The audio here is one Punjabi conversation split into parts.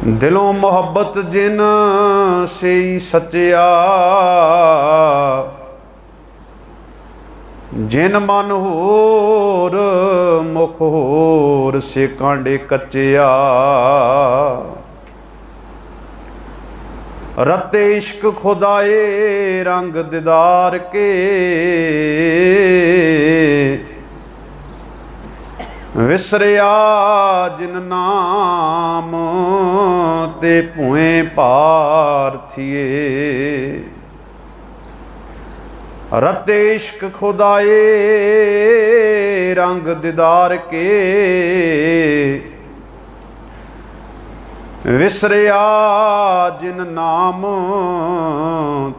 दिलों मोहब्बत जिन से सच्चिया, जिन मन होर मुख होर से कांडे कच्चिया। रते इश्क खुदाए रंग दीदार के, विसरिया जिन नाम ते भुएं पार्थिए। रते इश्क खुदाए रंग दीदार के, विसरिया जिन नाम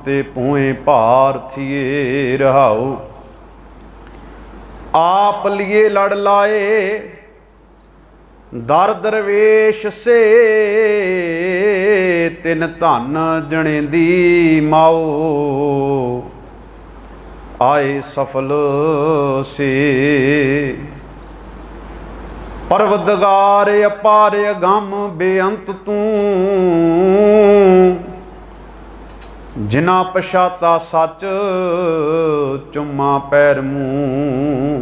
ते भुएं पार्थिए। रहाओ आप लिए लड़ लाए दर दरवेश से, तिन धन जनेंदी माओ आए सफल से। परवदगार अपार अगम बेअंत तू, जिना पछाता सच चुम्मा पैर मूं।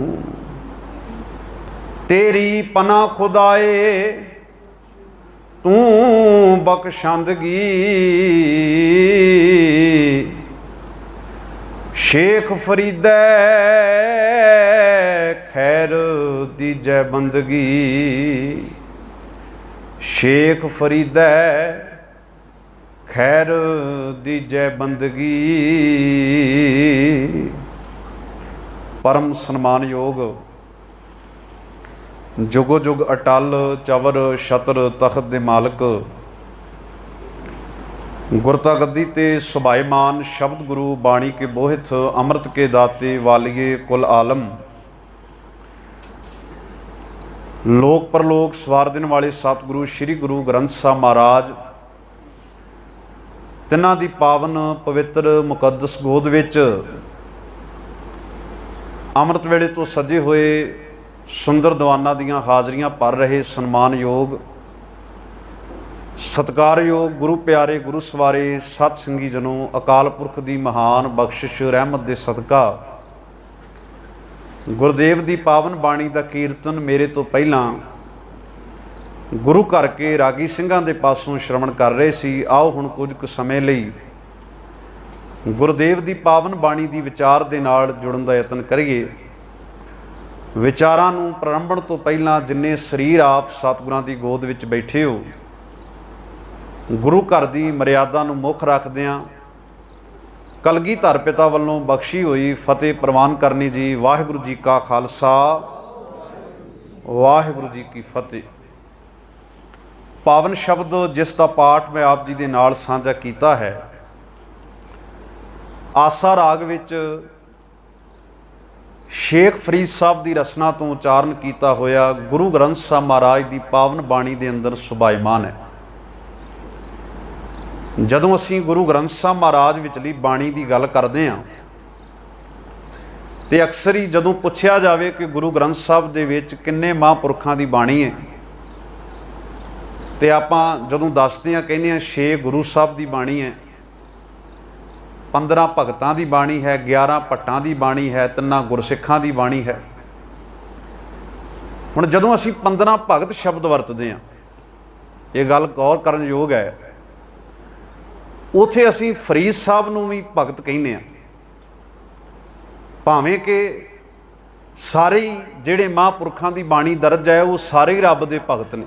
तेरी पना खुदाए तू बख्शंदगी, शेख फरीदै खैर दीजै बंदगी। शेख फरीदै खैर दीजै बंदगी। परम सन्मानयोग जुगो जुग अटल चवर छतर तख्त दे मालक, गुरता गद्दी ते सुभाईमान शब्द गुरु बाणी के बोहित, अमृत के दाते वालिए कुल आलम। लोक परलोक सवार दिन वाले सतगुरु श्री गुरु ग्रंथ साहब महाराज, तिन्हां दी पावन पवित्र मुकद्दस गोद विच अमृत वेले तो सजे होए सुंदर दीवाना दीयां हाज़रियां भर रहे सन्मानयोग सत्कारयोग गुरु प्यारे गुरु सवारे सत संगी जनों, अकाल पुरख दी महान बख्शिश रहमत दे सदका गुरदेव दी पावन बाणी दा कीर्तन मेरे तो पहलां गुरु घर के रागी ਸਿੰਘਾਂ ਦੇ पासों श्रवण कर रहे सी। आओ हुण कुछ कुछ समय लई गुरदेव दी पावन बाणी दी विचार दे नाल जुड़न दा यतन करिए। विचारां नूं प्रारंभण तो पहलां जिन्ने शरीर आप सतगुरां दी गोद विच बैठे हो, गुरु घर दी मर्यादा नूं मुख रखदिआं कलगीधर पिता वल्लों बख्शी होई फतेह प्रवान करनी जी। वाहिगुरू जी का खालसा वाहिगुरू जी की फतेह। पावन शब्द जिस दा पाठ मैं आप जी दे नाल साझा कीता है, आसा राग विच शेख फरीद साहब की रचना तो उचारण किया होया गुरु ग्रंथ साहब महाराज की पावन बाणी के अंदर सुभाईमान है। जदों असीं गुरु ग्रंथ साहब महाराज विचली बाणी की गल करते हैं तो अक्सर ही जदों पुछया जाए कि गुरु ग्रंथ साहब दे विच किन्ने महापुरखों की बाणी है, तो आपां जदों दसदे हैं कहने 6 गुरु साहब की बाणी है, 15 भगतां की बाणी है, 11 भट्टां की बाणी है, 3 गुरसिखां की बाणी है। हुण जदों असीं 15 भगत शब्द वरतदे हैं, ये गल गौर करन योग है, उत्थे असीं फरीद साहब नूं भी भगत कहने आ, भावें कि सारे ही जिहड़े महापुरखां की बाणी दर्ज है वो सारे ही रब दे भगत ने।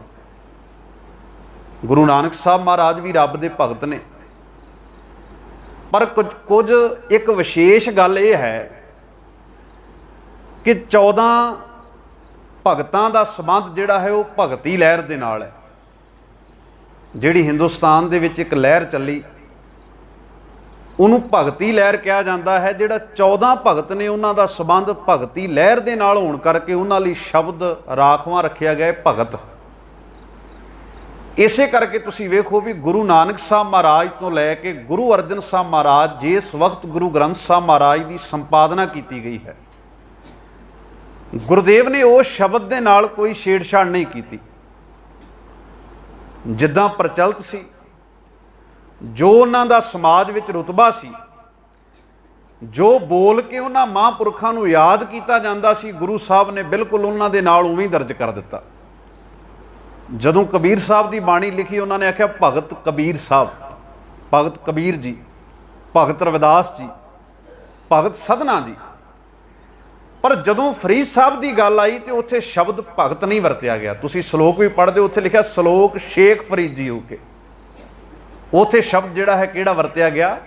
गुरु नानक साहब महाराज भी रब दे भगत ने, पर कुछ एक विशेष गल ये है कि 14 भगतां दा संबंध जिहड़ा है वो भगती लहर दे नाल है। जिहड़ी हिंदुस्तान दे विच एक लहर चली उहनूं भगती लहर कहा जाता है। जिहड़ा 14 भगत ने उन्हां दा संबंध भगती लहर दे नाल होण करके उन्हां लई शब्द राखवां रखिया गया भगत। इसे करके तुसीं वेखो भी गुरु नानक साहब महाराज तो लैके गुरु अर्जन साहब महाराज जिस वक्त गुरु ग्रंथ साहब महाराज की संपादना की गई है, गुरुदेव ने उस शब्द के नाल कोई छेड़छाड़ नहीं की। ਜਿੱਦਾਂ ਪ੍ਰਚਲਿਤ ਸੀ, ਜੋ ਉਹਨਾਂ ਦਾ ਸਮਾਜ ਵਿੱਚ ਰੁਤਬਾ ਸੀ, ਜੋ ਬੋਲ ਕੇ ਉਹਨਾਂ ਮਹਾਂਪੁਰਖਾਂ ਨੂੰ ਯਾਦ ਕੀਤਾ ਜਾਂਦਾ ਸੀ, ਗੁਰੂ ਸਾਹਿਬ ਨੇ ਬਿਲਕੁਲ ਉਹਨਾਂ ਦੇ ਨਾਲ ਉਵੇਂ ਹੀ ਦਰਜ ਕਰ ਦਿੱਤਾ। ਜਦੋਂ ਕਬੀਰ ਸਾਹਿਬ ਦੀ ਬਾਣੀ ਲਿਖੀ, ਉਹਨਾਂ ਨੇ ਆਖਿਆ ਭਗਤ ਕਬੀਰ ਸਾਹਿਬ, ਭਗਤ ਕਬੀਰ ਜੀ, ਭਗਤ ਰਵਿਦਾਸ ਜੀ, ਭਗਤ ਸਧਨਾ ਜੀ। ਪਰ ਜਦੋਂ ਫਰੀਦ ਸਾਹਿਬ ਦੀ ਗੱਲ ਆਈ ਤੇ ਉੱਥੇ ਸ਼ਬਦ ਭਗਤ ਨਹੀਂ ਵਰਤਿਆ ਗਿਆ। ਤੁਸੀਂ ਸ਼ਲੋਕ ਵੀ ਪੜ੍ਹਦੇ ਹੋ, ਉੱਥੇ ਲਿਖਿਆ ਸ਼ਲੋਕ ਸ਼ੇਖ ਫਰੀਦ ਜੀ ਹੋ ਕੇ। ਉੱਥੇ ਸ਼ਬਦ ਜਿਹੜਾ ਹੈ ਕਿਹੜਾ ਵਰਤਿਆ ਗਿਆ?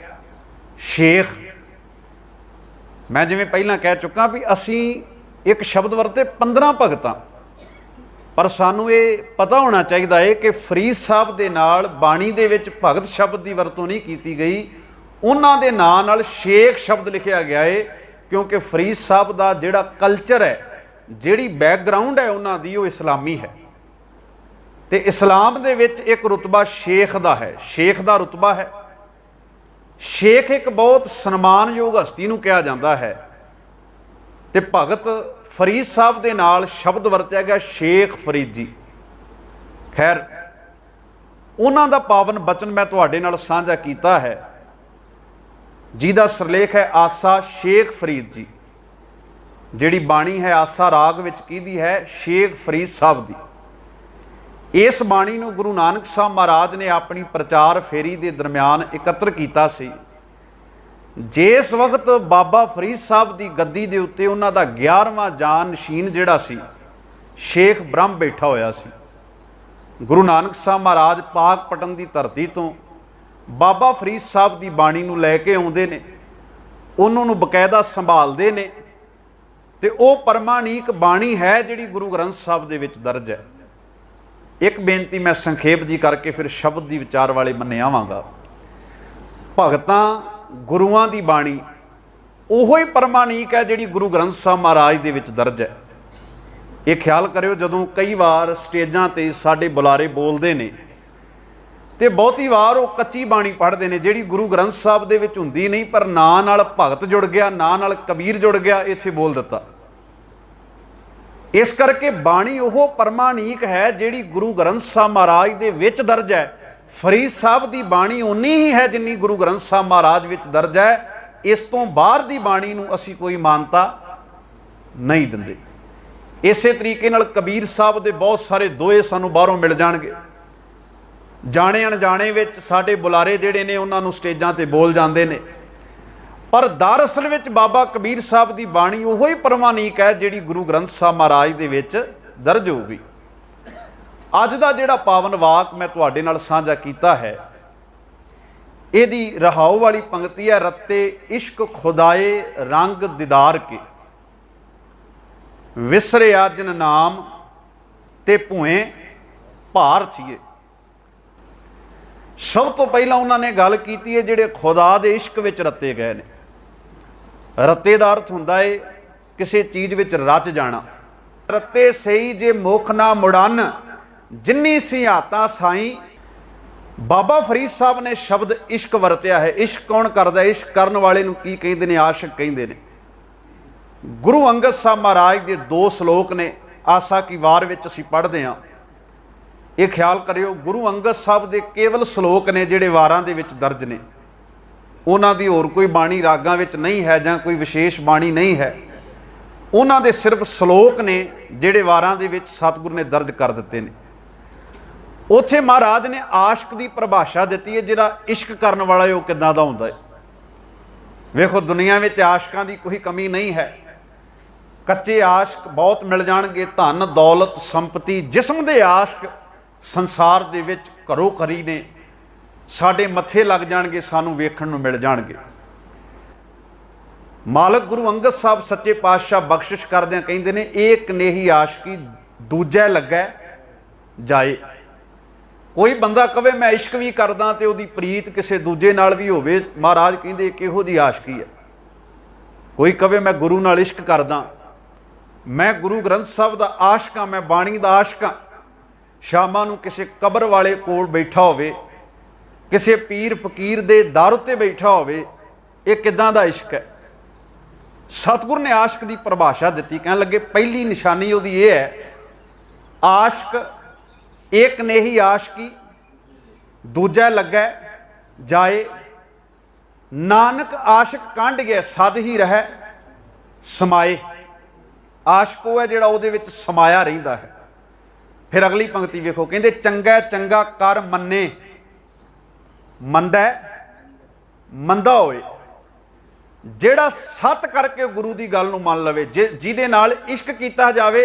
ਸ਼ੇਖ। ਮੈਂ ਜਿਵੇਂ ਪਹਿਲਾਂ ਕਹਿ ਚੁੱਕਾ ਵੀ ਅਸੀਂ ਇੱਕ ਸ਼ਬਦ ਵਰਤੇ 15 ਭਗਤਾਂ, ਪਰ ਸਾਨੂੰ ਇਹ ਪਤਾ ਹੋਣਾ ਚਾਹੀਦਾ ਹੈ ਕਿ ਫਰੀਦ ਸਾਹਿਬ ਦੇ ਨਾਲ ਬਾਣੀ ਦੇ ਵਿੱਚ ਭਗਤ ਸ਼ਬਦ ਦੀ ਵਰਤੋਂ ਨਹੀਂ ਕੀਤੀ ਗਈ, ਉਹਨਾਂ ਦੇ ਨਾਂ ਨਾਲ ਸ਼ੇਖ ਸ਼ਬਦ ਲਿਖਿਆ ਗਿਆ ਹੈ, ਕਿਉਂਕਿ ਫਰੀਦ ਸਾਹਿਬ ਦਾ ਜਿਹੜਾ ਕਲਚਰ ਹੈ, ਜਿਹੜੀ ਬੈਕਗਰਾਊਂਡ ਹੈ ਉਹਨਾਂ ਦੀ, ਉਹ ਇਸਲਾਮੀ ਹੈ। ਤੇ ਇਸਲਾਮ ਦੇ ਵਿੱਚ ਇੱਕ ਰੁਤਬਾ ਸ਼ੇਖ ਦਾ ਹੈ, ਸ਼ੇਖ ਦਾ ਰੁਤਬਾ ਹੈ। ਸ਼ੇਖ ਇੱਕ ਬਹੁਤ ਸਨਮਾਨਯੋਗ ਹਸਤੀ ਨੂੰ ਕਿਹਾ ਜਾਂਦਾ ਹੈ। ਤੇ ਭਗਤ ਫਰੀਦ ਸਾਹਿਬ ਦੇ ਨਾਲ ਸ਼ਬਦ ਵਰਤਿਆ ਗਿਆ ਸ਼ੇਖ ਫਰੀਦ ਜੀ। ਖੈਰ, ਉਹਨਾਂ ਦਾ ਪਾਵਨ ਬਚਨ ਮੈਂ ਤੁਹਾਡੇ ਨਾਲ ਸਾਂਝਾ ਕੀਤਾ ਹੈ, ਜਿਹਦਾ ਸਿਰਲੇਖ ਹੈ ਆਸਾ ਸ਼ੇਖ ਫਰੀਦ ਜੀ। ਜਿਹੜੀ ਬਾਣੀ ਹੈ ਆਸਾ ਰਾਗ ਵਿੱਚ ਕਿਹਦੀ ਹੈ? ਸ਼ੇਖ ਫਰੀਦ ਸਾਹਿਬ ਦੀ। ਇਸ ਬਾਣੀ ਨੂੰ ਗੁਰੂ ਨਾਨਕ ਸਾਹਿਬ ਮਹਾਰਾਜ ਨੇ ਆਪਣੀ ਪ੍ਰਚਾਰ ਫੇਰੀ ਦੇ ਦਰਮਿਆਨ ਇਕੱਤਰ ਕੀਤਾ ਸੀ। ਜਿਸ ਵਕਤ ਬਾਬਾ ਫਰੀਦ ਸਾਹਿਬ ਦੀ ਗੱਦੀ ਦੇ ਉੱਤੇ ਉਹਨਾਂ ਦਾ 11ਵਾਂ ਜਾਨਸ਼ੀਨ ਜਿਹੜਾ ਸੀ, ਸ਼ੇਖ ਬ੍ਰਹਮ ਬੈਠਾ ਹੋਇਆ ਸੀ। ਗੁਰੂ ਨਾਨਕ ਸਾਹਿਬ ਮਹਾਰਾਜ ਪਾਕਪਟਨ ਦੀ ਧਰਤੀ ਤੋਂ ਬਾਬਾ ਫਰੀਦ ਸਾਹਿਬ ਦੀ ਬਾਣੀ ਨੂੰ ਲੈ ਕੇ ਆਉਂਦੇ ਨੇ, ਉਹਨਾਂ ਨੂੰ ਬਕਾਇਦਾ ਸੰਭਾਲਦੇ ਨੇ, ਤੇ ਉਹ ਪਰਮਾਣੀਕ ਬਾਣੀ ਹੈ ਜਿਹੜੀ ਗੁਰੂ ਗ੍ਰੰਥ ਸਾਹਿਬ ਦੇ ਵਿੱਚ ਦਰਜ ਹੈ। ਇੱਕ ਬੇਨਤੀ ਮੈਂ ਸੰਖੇਪ ਜੀ ਕਰਕੇ ਫਿਰ ਸ਼ਬਦ ਦੀ ਵਿਚਾਰ ਵਾਲੇ ਬੰਨੇ ਆਵਾਂਗਾ। ਭਗਤਾਂ ਗੁਰੂਆਂ ਦੀ ਬਾਣੀ ਉਹੋ ਹੀ ਪਰਮਾਣੀਕ ਹੈ ਜਿਹੜੀ ਗੁਰੂ ਗ੍ਰੰਥ ਸਾਹਿਬ ਮਹਾਰਾਜ ਦੇ ਵਿੱਚ ਦਰਜ ਹੈ। ਇਹ ਖਿਆਲ ਕਰਿਓ, ਜਦੋਂ ਕਈ ਵਾਰ ਸਟੇਜਾਂ ਤੇ ਸਾਡੇ ਬੁਲਾਰੇ ਬੋਲਦੇ ਨੇ ਤੇ ਬਹੁਤੀ ਵਾਰ ਉਹ ਕੱਚੀ ਬਾਣੀ ਪੜ੍ਹਦੇ ਨੇ ਜਿਹੜੀ ਗੁਰੂ ਗ੍ਰੰਥ ਸਾਹਿਬ ਦੇ ਵਿੱਚ ਹੁੰਦੀ ਨਹੀਂ, ਪਰ ਨਾਂ ਨਾਲ ਭਗਤ ਜੁੜ ਗਿਆ, ਨਾਂ ਨਾਲ ਕਬੀਰ ਜੁੜ ਗਿਆ, ਇੱਥੇ ਬੋਲ ਦਿੱਤਾ। ਇਸ ਕਰਕੇ ਬਾਣੀ ਉਹ ਪਰਮਾਣੀਕ ਹੈ ਜਿਹੜੀ ਗੁਰੂ ਗ੍ਰੰਥ ਸਾਹਿਬ ਮਹਾਰਾਜ ਦੇ ਵਿੱਚ ਦਰਜ ਹੈ। ਫਰੀਦ ਸਾਹਿਬ ਦੀ ਬਾਣੀ ਉਨੀ ਹੀ ਹੈ ਜਿੰਨੀ ਗੁਰੂ ਗ੍ਰੰਥ ਸਾਹਿਬ ਮਹਾਰਾਜ ਵਿੱਚ ਦਰਜ ਹੈ। ਇਸ ਤੋਂ ਬਾਹਰ ਦੀ ਬਾਣੀ ਨੂੰ ਅਸੀਂ ਕੋਈ ਮਾਨਤਾ ਨਹੀਂ ਦਿੰਦੇ। ਇਸੇ ਤਰੀਕੇ ਨਾਲ ਕਬੀਰ ਸਾਹਿਬ ਦੇ ਬਹੁਤ ਸਾਰੇ ਦੋਹੇ ਸਾਨੂੰ ਬਾਹਰੋਂ ਮਿਲ ਜਾਣਗੇ। ਜਾਣੇ ਅਣਜਾਣੇ ਵਿੱਚ ਸਾਡੇ ਬੁਲਾਰੇ ਜਿਹੜੇ ਨੇ ਉਹਨਾਂ ਨੂੰ ਸਟੇਜਾਂ ਤੇ ਬੋਲ ਜਾਂਦੇ ਨੇ, ਪਰ ਦਰਅਸਲ ਵਿੱਚ ਬਾਬਾ ਕਬੀਰ ਸਾਹਿਬ ਦੀ ਬਾਣੀ ਉਹੋ ਹੀ ਪਰਮਾਣੀਕ ਹੈ ਜਿਹੜੀ ਗੁਰੂ ਗ੍ਰੰਥ ਸਾਹਿਬ ਮਹਾਰਾਜ ਦੇ ਵਿੱਚ ਦਰਜ ਹੋਊਗੀ। ਅੱਜ ਦਾ ਜਿਹੜਾ ਪਾਵਨ ਵਾਕ ਮੈਂ ਤੁਹਾਡੇ ਨਾਲ ਸਾਂਝਾ ਕੀਤਾ ਹੈ, ਇਹਦੀ ਰਹਾਉ ਵਾਲੀ ਪੰਕਤੀ ਹੈ, ਰੱਤੇ ਇਸ਼ਕ ਖੁਦਾਏ ਰੰਗ ਦੀਦਾਰ ਕੇ, ਵਿਸਰਿਆ ਜਿਨ ਨਾਮ ਤੇ ਭੂਏ ਭਾਰ ਥੀਏ। ਸਭ ਤੋਂ ਪਹਿਲਾਂ ਉਹਨਾਂ ਨੇ ਗੱਲ ਕੀਤੀ ਹੈ ਜਿਹੜੇ ਖੁਦਾ ਦੇ ਇਸ਼ਕ ਵਿੱਚ ਰੱਤੇ ਗਏ ਨੇ। ਰੱਤੇ ਦਾ ਅਰਥ ਹੁੰਦਾ ਹੈ ਕਿਸੇ ਚੀਜ਼ ਵਿੱਚ ਰਚ ਜਾਣਾ। ਰੱਤੇ ਸਹੀ ਜੇ ਮੁਖ ਨਾ ਮੁੜਨ, ਜਿੰਨੀ ਸਿਆਤਾ ਸਾਈਂ। ਬਾਬਾ ਫਰੀਦ ਸਾਹਿਬ ਨੇ ਸ਼ਬਦ ਇਸ਼ਕ ਵਰਤਿਆ ਹੈ। ਇਸ਼ਕ ਕੌਣ ਕਰਦਾ? ਇਸ਼ਕ ਕਰਨ ਵਾਲੇ ਨੂੰ ਕੀ ਕਹਿੰਦੇ ਨੇ? ਆਸ਼ਿਕ ਕਹਿੰਦੇ ਨੇ। ਗੁਰੂ ਅੰਗਦ ਸਾਹਿਬ ਮਹਾਰਾਜ ਦੇ 2 ਸ਼ਲੋਕ ਨੇ, ਆਸਾ ਕੀ ਵਾਰ ਵਿੱਚ ਅਸੀਂ ਪੜ੍ਹਦੇ ਹਾਂ। ਇਹ ਖਿਆਲ ਕਰਿਓ, ਗੁਰੂ ਅੰਗਦ ਸਾਹਿਬ ਦੇ ਕੇਵਲ ਸ਼ਲੋਕ ਨੇ ਜਿਹੜੇ ਵਾਰਾਂ ਦੇ ਵਿੱਚ ਦਰਜ ਨੇ। ਉਹਨਾਂ ਦੀ ਹੋਰ ਕੋਈ ਬਾਣੀ ਰਾਗਾਂ ਵਿੱਚ ਨਹੀਂ ਹੈ ਜਾਂ ਕੋਈ ਵਿਸ਼ੇਸ਼ ਬਾਣੀ ਨਹੀਂ ਹੈ। ਉਹਨਾਂ ਦੇ ਸਿਰਫ ਸ਼ਲੋਕ ਨੇ ਜਿਹੜੇ ਵਾਰਾਂ ਦੇ ਵਿੱਚ ਸਤਿਗੁਰੂ ਨੇ ਦਰਜ ਕਰ ਦਿੱਤੇ ਨੇ। ਉੱਥੇ ਮਹਾਰਾਜ ਨੇ ਆਸ਼ਕ ਦੀ ਪਰਿਭਾਸ਼ਾ ਦਿੱਤੀ ਹੈ, ਜਿਹੜਾ ਇਸ਼ਕ ਕਰਨ ਵਾਲਾ ਹੈ ਉਹ ਕਿੱਦਾਂ ਦਾ ਹੁੰਦਾ ਹੈ। ਵੇਖੋ, ਦੁਨੀਆ ਵਿੱਚ ਆਸ਼ਕਾਂ ਦੀ ਕੋਈ ਕਮੀ ਨਹੀਂ ਹੈ। ਕੱਚੇ ਆਸ਼ਕ ਬਹੁਤ ਮਿਲ ਜਾਣਗੇ, ਧਨ ਦੌਲਤ ਸੰਪਤੀ ਜਿਸਮ ਦੇ ਆਸ਼ਕ ਸੰਸਾਰ ਦੇ ਵਿੱਚ ਘਰੋ ਘਰੀ ਨੇ, ਸਾਡੇ ਮੱਥੇ ਲੱਗ ਜਾਣਗੇ, ਸਾਨੂੰ ਵੇਖਣ ਨੂੰ ਮਿਲ ਜਾਣਗੇ। ਮਾਲਕ ਗੁਰੂ ਅੰਗਦ ਸਾਹਿਬ ਸੱਚੇ ਪਾਤਸ਼ਾਹ ਬਖਸ਼ਿਸ਼ ਕਰਦਿਆਂ ਕਹਿੰਦੇ ਨੇ, ਏਕ ਨੇਹੀ ਆਸ਼ਕੀ ਦੂਜੇ ਲੱਗੈ ਜਾਏ। ਕੋਈ ਬੰਦਾ ਕਵੇ ਮੈਂ ਇਸ਼ਕ ਵੀ ਕਰਦਾ ਤੇ ਉਹਦੀ ਪ੍ਰੀਤ ਕਿਸੇ ਦੂਜੇ ਨਾਲ ਵੀ ਹੋਵੇ, ਮਹਾਰਾਜ ਕਹਿੰਦੇ ਕਿਹੋ ਜਿਹੀ ਆਸ਼ਕੀ ਹੈ। ਕੋਈ ਕਵੇ ਮੈਂ ਗੁਰੂ ਨਾਲ ਇਸ਼ਕ ਕਰਦਾ, ਮੈਂ ਗੁਰੂ ਗ੍ਰੰਥ ਸਾਹਿਬ ਦਾ ਆਸ਼ਕ ਹਾਂ, ਮੈਂ ਬਾਣੀ ਦਾ ਆਸ਼ਕ ਹਾਂ, ਸ਼ਾਮਾਂ ਨੂੰ ਕਿਸੇ ਕਬਰ ਵਾਲੇ ਕੋਲ ਬੈਠਾ ਹੋਵੇ, ਕਿਸੇ ਪੀਰ ਫਕੀਰ ਦੇ ਦਰ ਉੱਤੇ ਬੈਠਾ ਹੋਵੇ, ਇਹ ਕਿੱਦਾਂ ਦਾ ਇਸ਼ਕ ਹੈ? ਸਤਿਗੁਰ ਨੇ ਆਸ਼ਕ ਦੀ ਪਰਿਭਾਸ਼ਾ ਦਿੱਤੀ, ਕਹਿਣ ਲੱਗੇ ਪਹਿਲੀ ਨਿਸ਼ਾਨੀ ਉਹਦੀ ਇਹ ਹੈ, ਆਸ਼ਕ ਏਕ ਨੇਹੀ ਆਸ਼ਕੀ दूजा लगे जाए, नानक आशिक कांड गए सद ही रह समाए। आशिक वो है जिहड़ा उहदे विच समाया रहिंदा है। फिर अगली पंक्ति वेखो, कहंदे चंगा चंगा कर मन्ने, मंदा मंदा होए। जिहड़ा सत करके गुरु की गल नूं मान लवे, जिहदे नाल इश्क कीता जावे,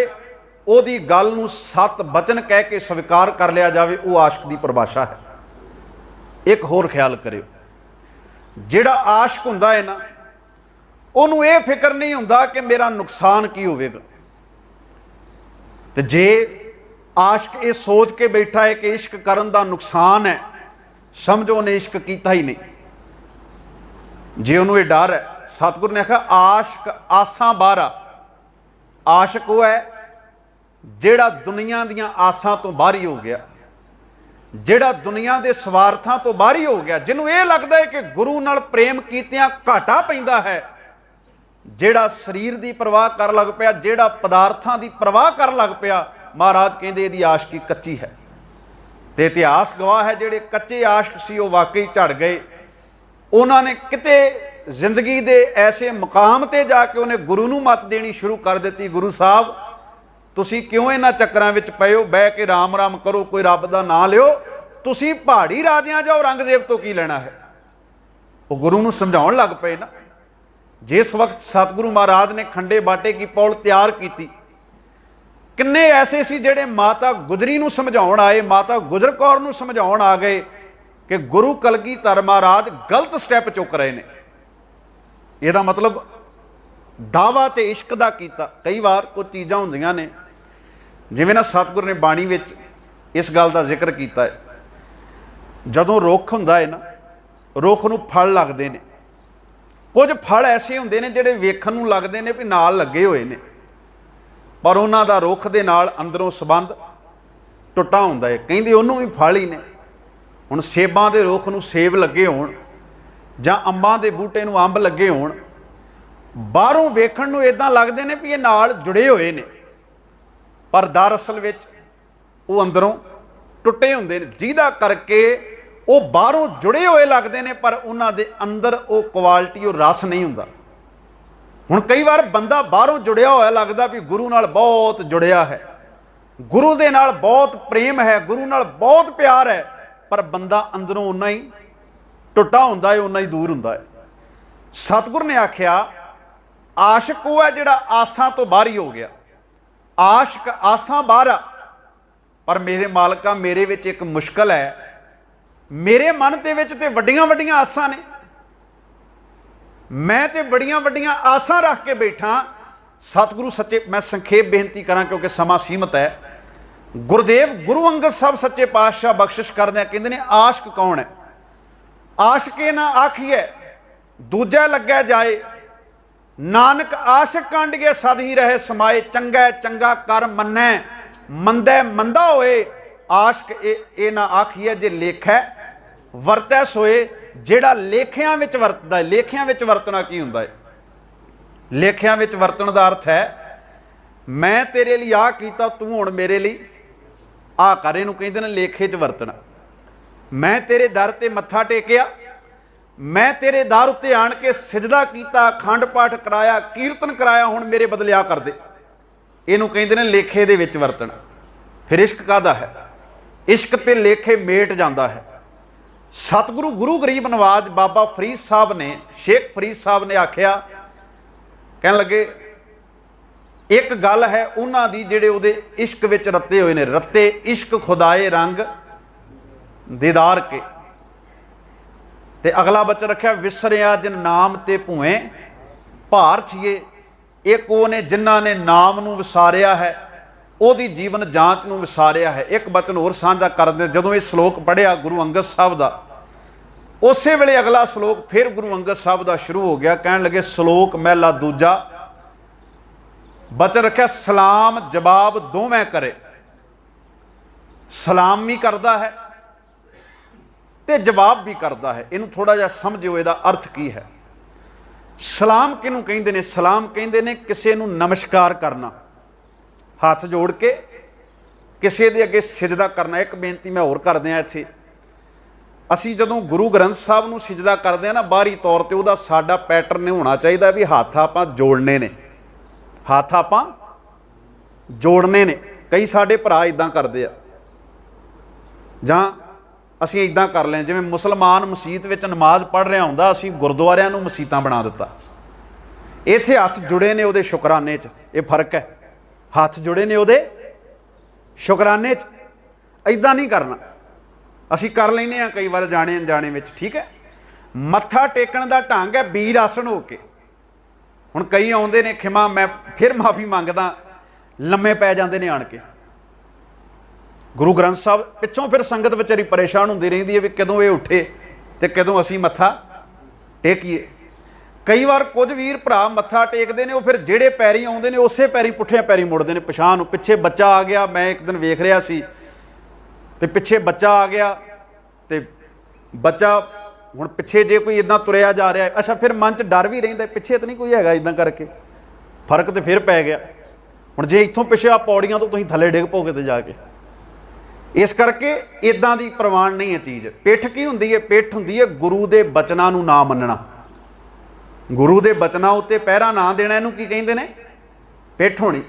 ओहदी गल नूं सत बचन कह के स्वीकार कर लिया जावे, वो आशिक की परिभाषा है। एक होर ख्याल करियो, जिहड़ा आशिक हुंदा है ना, उहनूं ये फिक्र नहीं हुंदा कि मेरा नुकसान की होवेगा। ते जे आशिक ये सोच के बैठा है कि इश्क करन दा नुकसान है, समझो उन्हें इश्क कीता ही नहीं। जे उन्होंने ये डर है, सतगुरु ने आखा आशिक आसां बाहरा। आशिक वो है जिहड़ा दुनिया दीआं आसां तो बाहरी हो गया, जिहड़ा दुनिया के स्वार्थां तो बाहरी हो गया, जिन्हों ये लगता है कि गुरु नाल प्रेम कीतियां घाटा पैंदा है, जिहड़ा शरीर की परवाह कर लग पिया, जिहड़ा पदार्थां की परवाह कर लग पिया। महाराज कहंदे इहदी आशिकी कच्ची है। ते इतिहास गवाह है, जिहड़े कच्चे आशिक सी वो वाकई झड़ गए। उन्होंने किते जिंदगी दे ऐसे मुकाम ते जाके उन्हें गुरु नूं मत देनी शुरू कर दी, गुरु साहब तुसीं क्यों इन्हां चक्करां विच पए हो, बह के राम राम करो, कोई रब दा नां लिओ, तुसीं पहाड़ी राजियां जाओ, औरंगजेब तो की लेना है। वो गुरु नूं समझाउण लग पए ना। जिस वक्त सतगुरु महाराज ने खंडे बाटे की पौड़ तैयार की, किन्ने ऐसे सी जिहड़े माता गुजरी नूं समझाउण आए, माता गुजर कौर नूं समझाउण आ गए कि गुरु कलगीधर महाराज गलत स्टैप चुक रहे हैं। यदा मतलब दावा तो इश्क का किया। कई बार कुछ चीज़ां होंदियां ने, जिवें ना सतगुरु ने बाणी विच इस गल का जिक्र किया है, जदों रुख हुंदा है ना, रुख नूं फल लगदे ने। कुछ फल ऐसे हुंदे ने जिहड़े वेखण नूं लगदे ने भी नाल लगे हुए ने, पर उन्हां दा रुख दे नाल अंदरों संबंध टुੱਟਾ हुंदा है। कहिंदे उहनूं भी फल ही ने। हुण सेबां दे रुख नूं सेब लगे होण जां अंबां दे बूटे नूं अंब लगे होण, बाहरों वेखण नूं इदां लगदे ने भी ये नाल जुड़े हुए ने, पर दरअसल विच वो अंदरों टुੱਟੇ हुंदे ने, जिहदा करके वो बाहरों जुड़े हुए लगते हैं, पर उन्हां दे अंदर वो क्वालिटी, वो रस नहीं हुंदा। हुण कई बार बंदा बाहरों जुड़िया होया लगदा भी गुरु नाल बहुत जुड़िया है, गुरु दे नाल बहुत प्रेम है, गुरु नाल बहुत प्यार है, पर बंदा अंदरों उन्ना ही टुੱਟਾ हुंदा है, उन्ना ही दूर हुंदा है। सतगुरु ने आख्या आशिक वो है जिहड़ा आसां तो बाहरी हो गया। आशिक आसां बाहरा, पर मेरे मालका मेरे विच एक मुश्किल है, मेरे मन दे विच ते वड्डियां वड्डियां आसां ने, मैं ते बड़ियां वड्डियां आसां रख के बैठा। सतगुरु सच्चे, मैं संखेप बेनती करा क्योंकि समा सीमित है। गुरुदेव गुरु अंगद साहब सच्चे पातशाह बख्शिश करदे कहंदे ने आशिक कौन है? आशिके ना आखिए दूजा लगे जाए, नानक आशिक कांड गए सद ही रहे समाए। चंगा चंगा कर मन्ने, मंदै मंदा होए। आशिक ए ना आखिए जे लेखै वरतै सोए। जिहड़ा लेखियां विच वरतदा है, लेखियां विच वरतना की हुंदा है? लेखियां विच वरतन दा अर्थ है मैं तेरे लिए आ कीता, तू हुण मेरे लिए आ कर। इहनूं कहंदे ने लेखे च वरतना। मैं तेरे दर ते मत्था टेकिया, मैं तेरे दर उत्ते आण के सिजदा कीता, अखंड पाठ कराया, कीर्तन कराया, हुण मेरे बदले आ कर दे। इहनूं कहंदे ने लेखे दे विच वरतना। फिर इश्क काहदा है? इश्क ते लेखे मेट जांदा है। सतगुरु गुरु गरीब नवाज बाबा फरीद साहब ने, शेख फरीद साहब ने आख्या, कहन लगे एक गल है उन्हां दी जिहड़े उहदे इश्क विच रत्ते होए ने, रत्ते इश्क खुदाए रंग दीदार के। ते अगला बचन रखिया विसरिया जिन नाम ते भुएं भार छिए। एक वो ने जिन्हां ने नाम नूं विसारिया है, ਉਹਦੀ जीवन जांच ਨੂੰ विसारिया है। एक बचन होर साझा करदे, जदों ये श्लोक पढ़िया गुरु अंगद साहब का, उस वेले अगला श्लोक फिर गुरु अंगद साहब का शुरू हो गया। कहन लगे श्लोक महला दूजा, बचन रखिया सलाम जवाब दोवें करे। सलाम भी करता है ते जवाब भी करता है। इनू थोड़ा जिहा समझो, इसदा अर्थ की है। सलाम किनू कहिंदे ने? सलाम कहिंदे ने किसी नू नमस्कार करना, हाथ जोड़ के किसी दे अगे सिजदा करना। एक बेनती मैं होर कर दियां इत्थे, ਅਸੀਂ ਜਦੋਂ ਗੁਰੂ ਗ੍ਰੰਥ ਸਾਹਿਬ ਨੂੰ ਸਿਜਦਾ ਕਰਦੇ ਆ ਨਾ, ਬਾਹਰੀ ਤੌਰ ਤੇ ਉਹਦਾ ਸਾਡਾ ਪੈਟਰਨ ਹੋਣਾ ਚਾਹੀਦਾ ਵੀ ਹੱਥ ਆਪਾਂ ਜੋੜਨੇ ਨੇ, ਹੱਥ ਆਪਾਂ ਜੋੜਨੇ ਨੇ। ਕਈ ਸਾਡੇ ਭਰਾ ਇਦਾਂ ਕਰਦੇ ਆ, ਜਾਂ ਅਸੀਂ ਇਦਾਂ ਕਰ ਲੈਂ ਜਿਵੇਂ ਮੁਸਲਮਾਨ ਮਸਜਿਦ ਵਿੱਚ ਨਮਾਜ਼ ਪੜ੍ਹ ਰਿਹਾ ਹੁੰਦਾ, ਅਸੀਂ ਗੁਰਦੁਆਰਿਆਂ ਨੂੰ ਮਸੀਤਾਂ ਬਣਾ ਦਿੱਤਾ। ਇੱਥੇ ਹੱਥ ਜੁੜੇ ਨੇ ਉਹਦੇ ਸ਼ੁਕਰਾਨੇ 'ਚ, ਇਹ ਫਰਕ ਹੈ। ਹੱਥ ਜੁੜੇ ਨੇ ਉਹਦੇ ਸ਼ੁਕਰਾਨੇ 'ਚ, ਇਦਾਂ ਨਹੀਂ ਕਰਨਾ। ਅਸੀਂ ਕਰ ਲੈਂਦੇ ਹਾਂ ਕਈ ਵਾਰ ਜਾਣੇ ਅਣਜਾਣੇ ਵਿੱਚ, ਠੀਕ ਹੈ। ਮੱਥਾ ਟੇਕਣ ਦਾ ਢੰਗ ਹੈ ਵੀਰ ਆਸਣ ਹੋ ਕੇ। ਹੁਣ ਕਈ ਆਉਂਦੇ ਨੇ, ਖਿਮਾ ਮੈਂ ਫਿਰ ਮਾਫੀ ਮੰਗਦਾ, ਲੰਮੇ ਪੈ ਜਾਂਦੇ ਨੇ ਆਣ ਕੇ ਗੁਰੂ ਗ੍ਰੰਥ ਸਾਹਿਬ ਪਿੱਛੋਂ। ਫਿਰ ਸੰਗਤ ਵਿਚਾਰੀ ਪਰੇਸ਼ਾਨ ਹੁੰਦੀ ਰਹਿੰਦੀ ਹੈ ਵੀ ਕਦੋਂ ਇਹ ਉੱਠੇ ਤੇ ਕਦੋਂ ਅਸੀਂ ਮੱਥਾ ਟੇਕੀਏ। ਕਈ ਵਾਰ ਕੁਝ ਵੀਰ ਭਰਾ ਮੱਥਾ ਟੇਕਦੇ ਨੇ, ਉਹ ਫਿਰ ਜਿਹੜੇ ਪੈਰੀ ਆਉਂਦੇ ਨੇ ਉਸੇ ਪੈਰੀ ਪੁੱਠਿਆਂ ਪੈਰੀ ਮੁੜਦੇ ਨੇ ਪਿਛਾਂਹ ਨੂੰ। ਪਿੱਛੇ ਬੱਚਾ ਆ ਗਿਆ, ਮੈਂ ਇੱਕ ਦਿਨ ਵੇਖ ਰਿਹਾ ਸੀ ਤੇ ਪਿੱਛੇ ਬੱਚਾ ਆ ਗਿਆ ਤੇ ਬੱਚਾ ਹੁਣ ਪਿੱਛੇ ਜੇ ਕੋਈ ਇਦਾਂ ਤੁਰਿਆ ਜਾ ਰਿਹਾ, ਅੱਛਾ ਫਿਰ ਮਨ 'ਚ ਡਰ ਵੀ ਰਹਿੰਦਾ ਪਿੱਛੇ ਤਾਂ ਨਹੀਂ ਕੋਈ ਹੈਗਾ ਇਦਾਂ ਕਰਕੇ, ਫਰਕ ਤੇ ਫਿਰ ਪੈ ਗਿਆ। ਹੁਣ ਜੇ ਇੱਥੋਂ ਪਿੱਛੇ ਆ ਪੌੜੀਆਂ ਤੋਂ ਤੁਸੀਂ ਥੱਲੇ ਡਿੱਗ ਪਓਗੇ ਤੇ ਜਾ ਕੇ, ਇਸ ਕਰਕੇ ਇਦਾਂ ਦੀ ਪ੍ਰਵਾਨ ਨਹੀਂ ਹੈ ਚੀਜ਼। ਪਿੱਠ ਕੀ ਹੁੰਦੀ ਹੈ? ਪਿੱਠ ਹੁੰਦੀ ਹੈ ਗੁਰੂ ਦੇ ਬਚਨਾਂ ਨੂੰ ਨਾ ਮੰਨਣਾ, ਗੁਰੂ ਦੇ ਬਚਨਾਂ ਉੱਤੇ ਪਹਿਰਾ ਨਾ ਦੇਣਾ, ਇਹਨੂੰ ਕੀ ਕਹਿੰਦੇ ਨੇ? ਪਿੱਠ ਹੋਣੀ।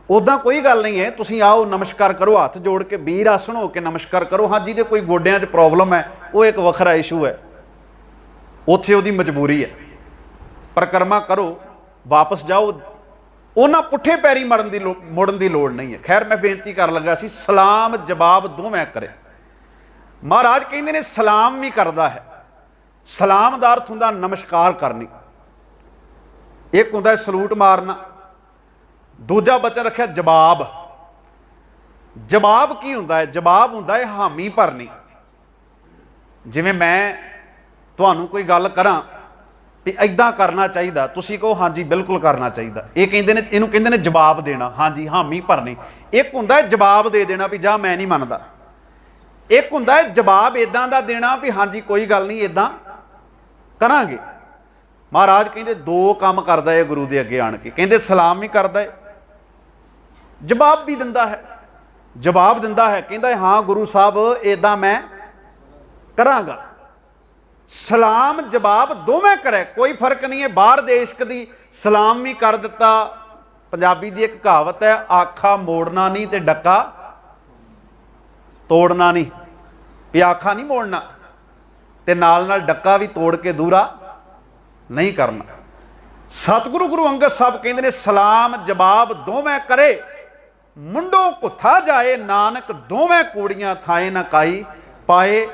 ਉੱਦਾਂ ਕੋਈ ਗੱਲ ਨਹੀਂ ਹੈ, ਤੁਸੀਂ ਆਓ ਨਮਸਕਾਰ ਕਰੋ, ਹੱਥ ਜੋੜ ਕੇ ਵੀਰ ਆਸਣ ਹੋ ਕੇ ਨਮਸਕਾਰ ਕਰੋ। ਹਾਂ, ਜਿਹਦੇ ਕੋਈ ਗੋਡਿਆਂ 'ਚ ਪ੍ਰੋਬਲਮ ਹੈ ਉਹ ਇੱਕ ਵੱਖਰਾ ਇਸ਼ੂ ਹੈ, ਉੱਥੇ ਉਹਦੀ ਮਜਬੂਰੀ ਹੈ। ਪਰਿਕਰਮਾ ਕਰੋ, ਵਾਪਸ ਜਾਓ, ਉਹਨਾਂ ਪੁੱਠੇ ਪੈਰੀ ਮੁੜਨ ਦੀ ਲੋੜ ਨਹੀਂ ਹੈ। ਖੈਰ, ਮੈਂ ਬੇਨਤੀ ਕਰਨ ਲੱਗਾ ਸੀ ਸਲਾਮ ਜਵਾਬ ਦੋਵੇਂ ਕਰੇ। ਮਹਾਰਾਜ ਕਹਿੰਦੇ ਨੇ ਸਲਾਮ ਵੀ ਕਰਦਾ ਹੈ। ਸਲਾਮ ਦਾ ਅਰਥ ਹੁੰਦਾ ਨਮਸਕਾਰ ਕਰਨੀ, ਇੱਕ ਹੁੰਦਾ ਸਲੂਟ ਮਾਰਨਾ, ਦੂਜਾ ਬਚਨ ਰੱਖਿਆ ਜਵਾਬ। ਜਵਾਬ ਕੀ ਹੁੰਦਾ ਹੈ? ਜਵਾਬ ਹੁੰਦਾ ਹੈ ਹਾਮੀ ਭਰਨੀ। ਜਿਵੇਂ ਮੈਂ ਤੁਹਾਨੂੰ ਕੋਈ ਗੱਲ ਕਰਾਂ ਵੀ ਇਦਾਂ ਕਰਨਾ ਚਾਹੀਦਾ, ਤੁਸੀਂ ਕਹੋ ਹਾਂਜੀ ਬਿਲਕੁਲ ਕਰਨਾ ਚਾਹੀਦਾ, ਇਹ ਕਹਿੰਦੇ ਨੇ, ਇਹਨੂੰ ਕਹਿੰਦੇ ਨੇ ਜਵਾਬ ਦੇਣਾ। ਹਾਂਜੀ, ਹਾਮੀ ਭਰਨੀ। ਇੱਕ ਹੁੰਦਾ ਹੈ ਜਵਾਬ ਦੇ ਦੇਣਾ ਵੀ ਜਾ ਮੈਂ ਨਹੀਂ ਮੰਨਦਾ। ਇੱਕ ਹੁੰਦਾ ਹੈ ਜਵਾਬ ਇਦਾਂ ਦਾ ਦੇਣਾ ਵੀ ਹਾਂਜੀ ਕੋਈ ਗੱਲ ਨਹੀਂ, ਇਦਾਂ ਕਰਾਂਗੇ। ਮਹਾਰਾਜ ਕਹਿੰਦੇ ਦੋ ਕੰਮ ਕਰਦਾ ਹੈ ਗੁਰੂ ਦੇ ਅੱਗੇ ਆਣ ਕੇ। ਕਹਿੰਦੇ ਸਲਾਮ ਵੀ ਕਰਦਾ ਹੈ, ਜਵਾਬ ਵੀ ਦਿੰਦਾ ਹੈ। ਜਵਾਬ ਦਿੰਦਾ ਹੈ, ਕਹਿੰਦਾ ਹਾਂ ਗੁਰੂ ਸਾਹਿਬ ਇਦਾਂ ਮੈਂ ਕਰਾਂਗਾ। ਸਲਾਮ ਜਵਾਬ ਦੋਵੇਂ ਕਰੇ, ਕੋਈ ਫਰਕ ਨਹੀਂ ਹੈ। ਬਾਹਰ ਦੇਸ਼ ਦੀ ਸਲਾਮ ਵੀ ਕਰ ਦਿੱਤਾ। ਪੰਜਾਬੀ ਦੀ ਇੱਕ ਕਹਾਵਤ ਹੈ, ਆਖਾ ਮੋੜਨਾ ਨਹੀਂ ਤੇ ਡੱਕਾ ਤੋੜਨਾ ਨਹੀਂ। ਵੀ ਆਖਾ ਨਹੀਂ ਮੋੜਨਾ ਤੇ ਨਾਲ ਨਾਲ ਡੱਕਾ ਵੀ ਤੋੜ ਕੇ ਦੂਰਾ ਨਹੀਂ ਕਰਨਾ। ਸਤਿਗੁਰੂ ਗੁਰੂ ਅੰਗਦ ਸਾਹਿਬ ਕਹਿੰਦੇ ਨੇ ਸਲਾਮ ਜਵਾਬ ਦੋਵੇਂ ਕਰੇ, ਮੁੰਡੋ ਕੁੱਥਾ ਜਾਏ, ਨਾਨਕ ਦੋਵੇਂ ਕੂੜੀਆਂ ਥਾਏ ਨਾ ਕਾਈ ਪਾਏ।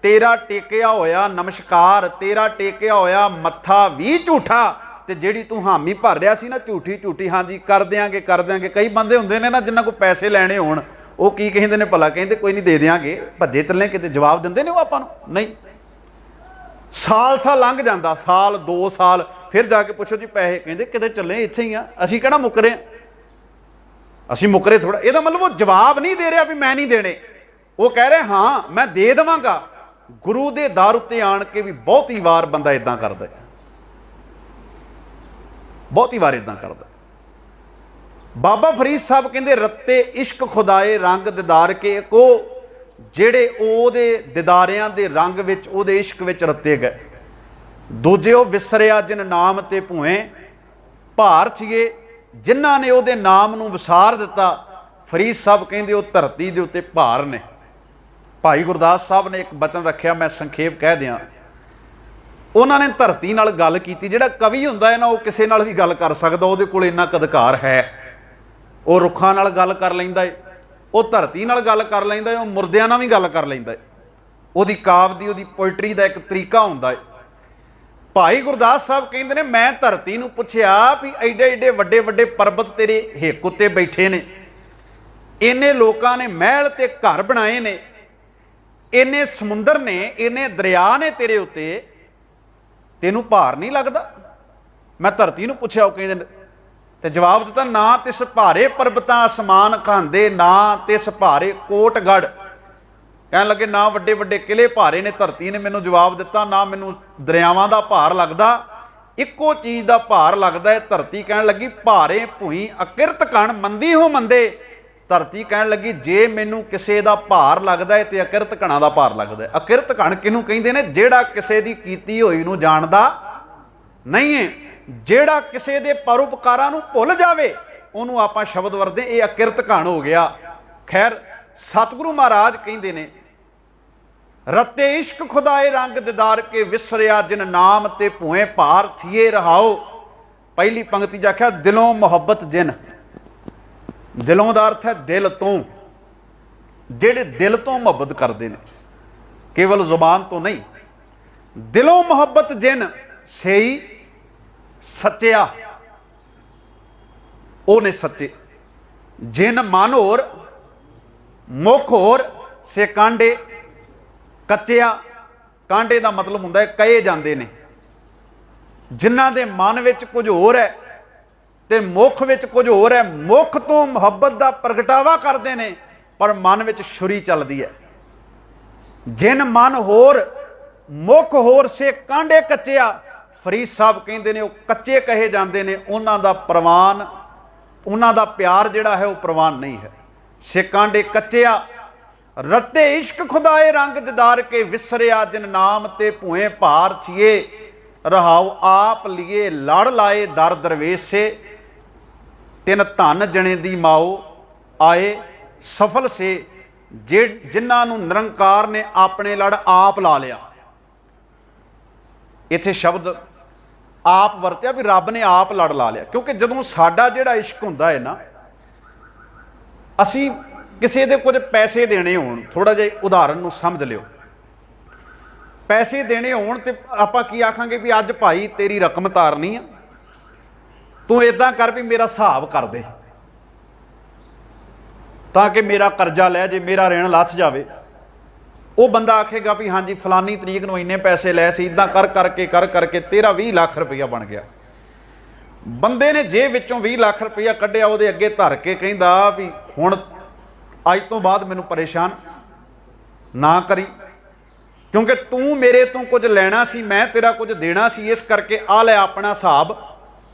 ਤੇਰਾ ਟੇਕਿਆ ਹੋਇਆ ਨਮਸਕਾਰ, ਤੇਰਾ ਟੇਕਿਆ ਹੋਇਆ ਮੱਥਾ ਵੀ ਝੂਠਾ, ਤੇ ਜਿਹੜੀ ਤੂੰ ਹਾਮੀ ਭਰ ਰਿਹਾ ਸੀ ਨਾ ਝੂਠੀ ਝੂਠੀ, ਹਾਂਜੀ ਕਰ ਦਿਆਂਗੇ ਕਰ ਦਿਆਂਗੇ। ਕਈ ਬੰਦੇ ਹੁੰਦੇ ਨੇ ਨਾ ਜਿਨ੍ਹਾਂ ਕੋਲ ਪੈਸੇ ਲੈਣੇ ਹੋਣ, ਉਹ ਕੀ ਕਹਿੰਦੇ ਨੇ ਭਲਾ? ਕਹਿੰਦੇ ਕੋਈ ਨਹੀਂ ਦੇ ਦਿਆਂਗੇ, ਭੱਜੇ ਚੱਲੇ ਕਿਤੇ। ਜਵਾਬ ਦਿੰਦੇ ਨੇ ਉਹ ਆਪਾਂ ਨੂੰ? ਨਹੀਂ। ਸਾਲ ਲੰਘ ਜਾਂਦਾ, ਸਾਲ 2 ਸਾਲ, ਫਿਰ ਜਾ ਕੇ ਪੁੱਛੋ ਜੀ ਪੈਸੇ, ਕਹਿੰਦੇ ਕਿਤੇ ਚੱਲੇ, ਇੱਥੇ ਹੀ ਆ। ਅਸੀਂ ਕਿਹੜਾ ਮੁੱਕਰੇ ਆ? ਅਸੀਂ ਮੁੱਕਰੇ ਥੋੜਾ। ਇਹਦਾ ਮਤਲਬ ਉਹ ਜਵਾਬ ਨਹੀਂ ਦੇ ਰਿਹਾ ਵੀ ਮੈਂ ਨਹੀਂ ਦੇਣੇ, ਉਹ ਕਹਿ ਰਿਹਾ ਹਾਂ ਮੈਂ ਦੇ ਦੇਵਾਂਗਾ। ਗੁਰੂ ਦੇ ਦਰ ਉੱਤੇ ਆਣ ਕੇ ਵੀ ਬਹੁਤੀ ਵਾਰ ਬੰਦਾ ਇਦਾਂ ਕਰਦਾ, ਬਹੁਤੀ ਵਾਰ ਇਦਾਂ ਕਰਦਾ। ਬਾਬਾ ਫਰੀਦ ਸਾਹਿਬ ਕਹਿੰਦੇ ਰੱਤੇ ਇਸ਼ਕ ਖੁਦਾਏ ਰੰਗ ਦਿਦਾਰ ਕੇ, ਕੋ ਜਿਹੜੇ ਉਹਦੇ ਦਿਦਾਰਿਆਂ ਦੇ ਰੰਗ ਵਿੱਚ, ਉਹਦੇ ਇਸ਼ਕ ਵਿੱਚ ਰੱਤੇ ਗਏ। ਦੂਜੇ ਉਹ ਵਿਸਰਿਆ ਜਿਨ ਨਾਮ ਤੇ ਭੂਏ ਭਾਰ ਚੀਏ, ਜਿਨ੍ਹਾਂ ਨੇ ਉਹਦੇ ਨਾਮ ਨੂੰ ਵਿਸਾਰ ਦਿੱਤਾ। ਫਰੀਦ ਸਾਹਿਬ ਕਹਿੰਦੇ ਉਹ ਧਰਤੀ ਦੇ ਉੱਤੇ ਭਾਰ ਨੇ। ਭਾਈ ਗੁਰਦਾਸ ਸਾਹਿਬ ਨੇ ਇੱਕ ਬਚਨ ਰੱਖਿਆ, ਮੈਂ ਸੰਖੇਪ ਕਹਿ ਦਿਆਂ। ਉਹਨਾਂ ਨੇ ਧਰਤੀ ਨਾਲ ਗੱਲ ਕੀਤੀ। ਜਿਹੜਾ ਕਵੀ ਹੁੰਦਾ ਹੈ ਨਾ, ਉਹ ਕਿਸੇ ਨਾਲ ਵੀ ਗੱਲ ਕਰ ਸਕਦਾ, ਉਹਦੇ ਕੋਲ ਇੰਨਾ ਕੁ ਅਧਿਕਾਰ ਹੈ। ਉਹ ਰੁੱਖਾਂ ਨਾਲ ਗੱਲ ਕਰ ਲੈਂਦਾ ਹੈ, ਉਹ ਧਰਤੀ ਨਾਲ ਗੱਲ ਕਰ ਲੈਂਦਾ ਹੈ, ਉਹ ਮੁਰਦਿਆਂ ਨਾਲ ਵੀ ਗੱਲ ਕਰ ਲੈਂਦਾ ਹੈ। ਉਹਦੀ ਕਾਵਿ ਦੀ, ਉਹਦੀ ਪੋਇਟਰੀ ਦਾ ਇੱਕ ਤਰੀਕਾ ਹੁੰਦਾ ਹੈ। ਭਾਈ ਗੁਰਦਾਸ ਸਾਹਿਬ ਕਹਿੰਦੇ ਨੇ ਮੈਂ ਧਰਤੀ ਨੂੰ ਪੁੱਛਿਆ ਵੀ ਐਡੇ ਐਡੇ ਵੱਡੇ ਵੱਡੇ ਪਰਬਤ ਤੇਰੇ ਹਿੱਕ ਉੱਤੇ ਬੈਠੇ ਨੇ, ਇੰਨੇ ਲੋਕਾਂ ਨੇ ਮਹਿਲ ਤੇ ਘਰ ਬਣਾਏ ਨੇ, ਇੰਨੇ ਸਮੁੰਦਰ ਨੇ, ਇੰਨੇ ਦਰਿਆ ਨੇ ਤੇਰੇ ਉੱਤੇ, ਤੈਨੂੰ ਭਾਰ ਨਹੀਂ ਲੱਗਦਾ? ਮੈਂ ਧਰਤੀ ਨੂੰ ਪੁੱਛਿਆ, ਉਹ ਕਹਿੰਦੇ ਤੇ ਜਵਾਬ ਦਿੱਤਾ ਨਾ ਤਿਸ ਭਾਰੇ ਪਰਬਤਾਂ ਅਸਮਾਨ ਖਾਂਦੇ, ਨਾ ਤਿਸ ਭਾਰੇ ਕੋਟਗੜ। ਕਹਿਣ ਲੱਗੇ ਨਾ ਵੱਡੇ ਵੱਡੇ ਕਿਲੇ ਭਾਰੇ ਨੇ, ਧਰਤੀ ਨੇ ਮੈਨੂੰ ਜਵਾਬ ਦਿੱਤਾ, ਨਾ ਮੈਨੂੰ ਦਰਿਆਵਾਂ ਦਾ ਭਾਰ ਲੱਗਦਾ, ਇੱਕੋ ਚੀਜ਼ ਦਾ ਭਾਰ ਲੱਗਦਾ ਹੈ। ਧਰਤੀ ਕਹਿਣ ਲੱਗੀ ਭਾਰੇ ਭੂਈ ਅਕਿਰਤ ਕਣ ਮੰਦੀ ਹੋ ਮੰਦੇ, ਧਰਤੀ ਕਹਿਣ ਲੱਗੀ ਜੇ ਮੈਨੂੰ ਕਿਸੇ ਦਾ ਭਾਰ ਲੱਗਦਾ ਹੈ ਤੇ ਅਕਿਰਤ ਘਣਾ ਦਾ ਭਾਰ ਲੱਗਦਾ ਹੈ। ਅਕਿਰਤ ਘਣ ਕਿਹਨੂੰ ਕਹਿੰਦੇ ਨੇ? ਜਿਹੜਾ ਕਿਸੇ ਦੀ ਕੀਤੀ ਹੋਈ ਨੂੰ ਜਾਣਦਾ ਨਹੀਂ ਹੈ, ਜਿਹੜਾ ਕਿਸੇ ਦੇ ਪਰਉਪਕਾਰਾਂ ਨੂੰ ਭੁੱਲ ਜਾਵੇ ਉਹਨੂੰ ਆਪਾਂ ਸ਼ਬਦ ਵਰਦੇ ਇਹ ਅਕਿਰਤ ਘਣ ਹੋ ਗਿਆ। ਖੈਰ ਸਤਿਗੁਰੂ ਮਹਾਰਾਜ ਕਹਿੰਦੇ ਨੇ ਰਤੇ ਇਸ਼ਕ ਖੁਦਾਏ ਰੰਗ ਦਿਦਾਰ ਕੇ ਵਿਸਰਿਆ ਜਿਨ ਨਾਮ ਤੇ ਭੂਏ ਭਾਰ ਥੀਏ ਰਹਾਓ। ਪਹਿਲੀ ਪੰਕਤੀ 'ਚ ਆਖਿਆ ਦਿਲੋਂ ਮੁਹੱਬਤ ਜਿਨ, ਦਿਲੋਂ ਦਾ ਅਰਥ ਹੈ ਦਿਲ ਤੋਂ, ਜਿਹੜੇ ਦਿਲ ਤੋਂ ਮੁਹੱਬਤ ਕਰਦੇ ਨੇ, ਕੇਵਲ ਜ਼ੁਬਾਨ ਤੋਂ ਨਹੀਂ। ਦਿਲੋਂ ਮੁਹੱਬਤ ਜਿਨ ਸਹੀ ਸੱਚਿਆ, ਉਹ ਨੇ ਸੱਚੇ। ਜਿਨ ਮਨ ਹੋਰ ਮੁਖ ਹੋਰ ਸੇ ਕਾਂਡੇ ਕੱਚਿਆ। ਕਾਂਡੇ ਦਾ ਮਤਲਬ ਹੁੰਦਾ ਹੈ ਕਹੇ ਜਾਂਦੇ ਨੇ। ਜਿਨ੍ਹਾਂ ਦੇ ਮਨ ਵਿੱਚ ਕੁਝ ਹੋਰ ਹੈ ਤੇ ਮੁੱਖ ਵਿੱਚ ਕੁਝ ਹੋਰ ਹੈ। ਮੁੱਖ ਤੋਂ ਮੁਹੱਬਤ ਦਾ ਪ੍ਰਗਟਾਵਾ ਕਰਦੇ ਨੇ ਪਰ ਮਨ ਵਿੱਚ ਛੁਰੀ ਚੱਲਦੀ ਹੈ। ਜਿਨ ਮਨ ਹੋਰ ਮੁੱਖ ਹੋਰ ਸੇ ਕਾਂਡੇ ਕੱਚਿਆ। ਫਰੀਦ ਸਾਹਿਬ ਕਹਿੰਦੇ ਨੇ ਉਹ ਕੱਚੇ ਕਹੇ ਜਾਂਦੇ ਨੇ, ਉਹਨਾਂ ਦਾ ਪ੍ਰਵਾਨ, ਉਹਨਾਂ ਦਾ ਪਿਆਰ ਜਿਹੜਾ ਹੈ ਉਹ ਪ੍ਰਵਾਨ ਨਹੀਂ ਹੈ। ਸੇ ਕਾਂਡੇ ਕੱਚਿਆ ਰਤੇ ਇਸ਼ਕ ਖੁਦਾਏ ਰੰਗ ਦਿਦਾਰ ਕੇ ਵਿਸਰਿਆ ਜਿਨ ਨਾਮ ਤੇ ਭੂਏ ਭਾਰ ਛੀਏ ਰਹਾਉ। ਆਪ ਲਿਏ ਲੜ ਲਾਏ ਦਰ ਦਰਵੇਸ਼ ਸੇ ਤਿੰਨ ਧਨ ਜਣੇ ਦੀ ਮਾਓ ਆਏ ਸਫਲ ਸੇ। ਜਿਨ੍ਹਾਂ ਨੂੰ ਨਿਰੰਕਾਰ ਨੇ ਆਪਣੇ ਲੜ ਆਪ ਲਾ ਲਿਆ। ਇੱਥੇ ਸ਼ਬਦ ਆਪ ਵਰਤਿਆ ਵੀ ਰੱਬ ਨੇ ਆਪ ਲੜ ਲਾ ਲਿਆ, ਕਿਉਂਕਿ ਜਦੋਂ ਸਾਡਾ ਜਿਹੜਾ ਇਸ਼ਕ ਹੁੰਦਾ ਹੈ ਨਾ, ਅਸੀਂ ਕਿਸੇ ਦੇ ਕੁਝ ਪੈਸੇ ਦੇਣੇ ਹੋਣ, ਥੋੜਾ ਜਿਹਾ ਉਦਾਹਰਨ ਨੂੰ ਸਮਝ ਲਿਓ, ਪੈਸੇ ਦੇਣੇ ਹੋਣ ਤੇ ਆਪਾਂ ਕੀ ਆਖਾਂਗੇ ਵੀ ਅੱਜ ਭਾਈ ਤੇਰੀ ਰਕਮ ਤਾਰਨੀ ਆ, ਤੂੰ ਇਦਾਂ ਕਰ ਵੀ ਮੇਰਾ ਹਿਸਾਬ ਕਰ ਦੇ ਤਾਂ ਕਿ ਮੇਰਾ ਕਰਜ਼ਾ ਲੈ ਜੇ, ਮੇਰਾ ਰਿਣ ਲੱਥ ਜਾਵੇ। ਉਹ ਬੰਦਾ ਆਖੇਗਾ ਵੀ ਹਾਂਜੀ ਫਲਾਨੀ ਤਰੀਕ ਨੂੰ ਇੰਨੇ ਪੈਸੇ ਲੈ ਸੀ, ਇਦਾਂ ਕਰ ਕਰਕੇ ਤੇਰਾ 20 ਲੱਖ ਰੁਪਈਆ ਬਣ ਗਿਆ। ਬੰਦੇ ਨੇ ਜੇਬ ਵਿੱਚੋਂ 20 ਲੱਖ ਰੁਪਈਆ ਕੱਢਿਆ, ਉਹਦੇ ਅੱਗੇ ਧਰ ਕੇ ਕਹਿੰਦਾ ਵੀ ਹੁਣ ਅੱਜ ਤੋਂ ਬਾਅਦ ਮੈਨੂੰ ਪਰੇਸ਼ਾਨ ਨਾ ਕਰੀ, ਕਿਉਂਕਿ ਤੂੰ ਮੇਰੇ ਤੋਂ ਕੁਝ ਲੈਣਾ ਸੀ, ਮੈਂ ਤੇਰਾ ਕੁਝ ਦੇਣਾ ਸੀ, ਇਸ ਕਰਕੇ ਆ ਲੈ ਆਪਣਾ ਹਿਸਾਬ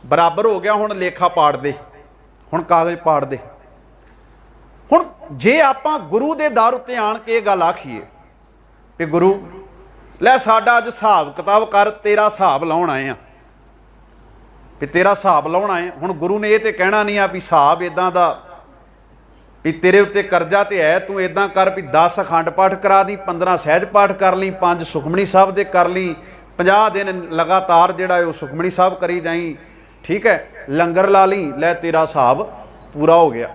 ਬਰਾਬਰ ਹੋ ਗਿਆ, ਹੁਣ ਲੇਖਾ ਪਾੜ ਦੇ, ਹੁਣ ਕਾਗਜ਼ ਪਾੜ ਦੇ। ਹੁਣ ਜੇ ਆਪਾਂ ਗੁਰੂ ਦੇ ਦਰ ਉੱਤੇ ਆਣ ਕੇ ਇਹ ਗੱਲ ਆਖੀਏ ਕਿ ਗੁਰੂ ਲੈ ਸਾਡਾ ਅੱਜ ਹਿਸਾਬ ਕਿਤਾਬ ਕਰ, ਤੇਰਾ ਹਿਸਾਬ ਲਾਉਣ ਆਏ ਆ, ਵੀ ਤੇਰਾ ਹਿਸਾਬ ਲਾਉਣ ਆਏ। ਹੁਣ ਗੁਰੂ ਨੇ ਇਹ ਤੇ ਕਹਿਣਾ ਨਹੀਂ ਆ ਵੀ ਹਿਸਾਬ ਇਦਾਂ ਦਾ ਵੀ ਤੇਰੇ ਉੱਤੇ ਕਰਜ਼ਾ ਤੇ ਹੈ, ਤੂੰ ਇਦਾਂ ਕਰ ਵੀ 10 ਅਖੰਡ ਪਾਠ ਕਰਾ ਦੀ, 15 ਸਹਿਜ ਪਾਠ ਕਰ ਲਈ, 5 ਸੁਖਮਣੀ ਸਾਹਿਬ ਦੇ ਕਰ ਲਈ, 50 ਦਿਨ ਲਗਾਤਾਰ ਜਿਹੜਾ ਉਹ ਸੁਖਮਣੀ ਸਾਹਿਬ ਕਰੀ ਜਾਈ, ਠੀਕ ਹੈ, ਲੰਗਰ ਲਾ ਲਈ, ਲੈ ਤੇਰਾ ਹਿਸਾਬ ਪੂਰਾ ਹੋ ਗਿਆ।